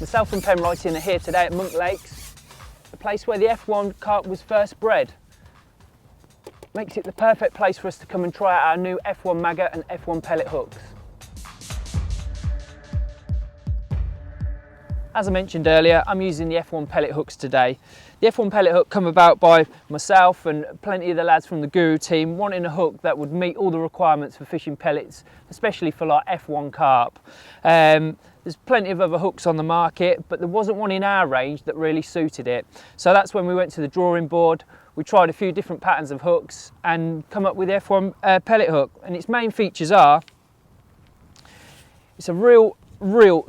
Myself and Penwrighton are here today at Monk Lakes, the place where the F1 carp was first bred. Makes it the perfect place for us to come and try out our new F1 Maggot and F1 Pellet hooks. As I mentioned earlier, I'm using the F1 Pellet hooks today. The F1 Pellet hook come about by myself and plenty of the lads from the Guru team wanting a hook that would meet all the requirements for fishing pellets, especially for like F1 carp. There's plenty of other hooks on the market, but there wasn't one in our range that really suited it. So that's when we went to the drawing board. We tried a few different patterns of hooks and come up with the F1 Pellet hook. And its main features are, it's a real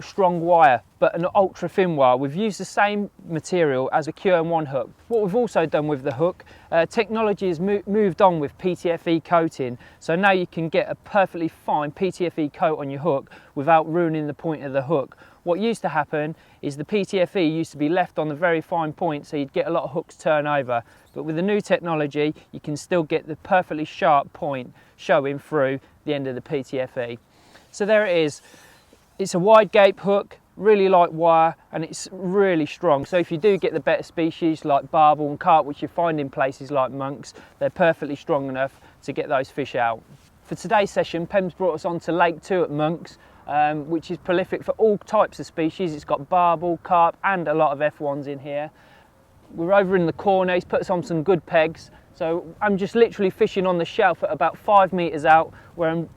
strong wire, but an ultra thin wire. We've used the same material as a QM1 hook. What we've also done with the hook, technology has moved on with PTFE coating, so now you can get a perfectly fine PTFE coat on your hook without ruining the point of the hook. What used to happen is the PTFE used to be left on the very fine point, so you'd get a lot of hooks turn over, but with the new technology you can still get the perfectly sharp point showing through the end of the PTFE. So there it is. It's a wide gape hook, really light wire, and it's really strong. So if you do get the better species like barbel and carp, which you find in places like Monks, they're perfectly strong enough to get those fish out. For today's session, Pem's brought us on to Lake 2 at Monks, which is prolific for all types of species. It's got barbel, carp, and a lot of F1s in here. We're over in the corner, he's put us on some good pegs. So I'm just literally fishing on the shelf at about 5 metres out, where I'm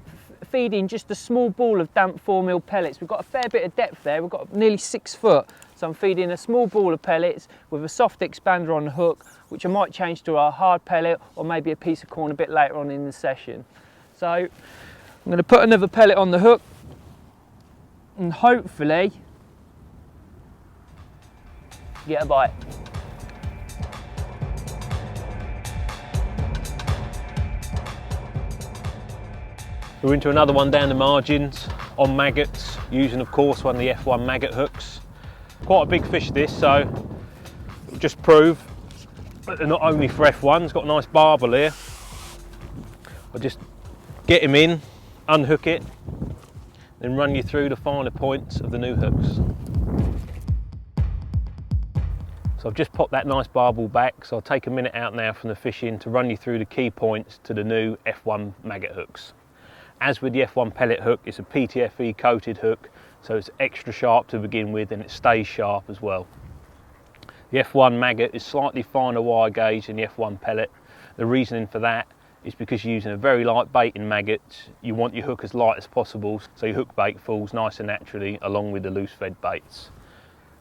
feeding just a small ball of damp 4mm pellets. We've got a fair bit of depth there, we've got nearly 6 foot. So I'm feeding a small ball of pellets with a soft expander on the hook, which I might change to a hard pellet or maybe a piece of corn a bit later on in the session. So I'm going to put another pellet on the hook and hopefully get a bite. We're into another one down the margins on maggots, using of course one of the F1 Maggot hooks. Quite a big fish this, so it'll just prove that they're not only for F1. It's got a nice barbel here. I'll just get him in, unhook it, then run you through the finer points of the new hooks. So I've just popped that nice barbel back, so I'll take a minute out now from the fishing to run you through the key points to the new F1 Maggot hooks. As with the F1 Pellet hook, it's a PTFE coated hook, so it's extra sharp to begin with and it stays sharp as well. The F1 Maggot is slightly finer wire gauge than the F1 Pellet. The reasoning for that is because you're using a very light bait in maggots, you want your hook as light as possible so your hook bait falls nice and naturally along with the loose fed baits.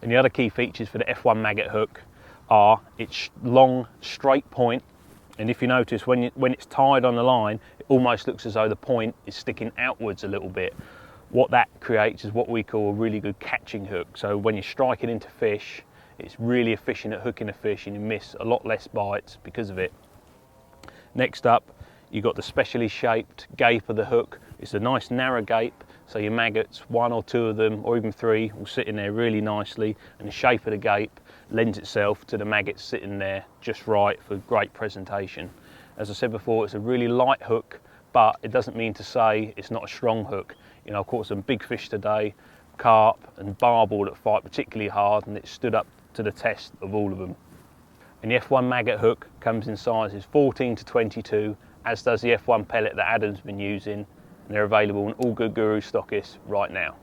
And the other key features for the F1 Maggot hook are its long straight point, and if you notice when it's tied on the line, it almost looks as though the point is sticking outwards a little bit. What that creates is what we call a really good catching hook. So when you're striking into fish, it's really efficient at hooking a fish and you miss a lot less bites because of it. Next up, you've got the specially shaped gape of the hook. It's a nice narrow gape, so your maggots, 1 or 2 of them, or even 3, will sit in there really nicely, and the shape of the gape lends itself to the maggots sitting there just right for great presentation. As I said before, it's a really light hook, but it doesn't mean to say it's not a strong hook. You know, I've caught some big fish today, carp and barbel that fight particularly hard, and it stood up to the test of all of them. And the F1 Maggot hook comes in sizes 14 to 22, as does the F1 Pellet that Adam's been using, and they're available in all good Guru stockists right now.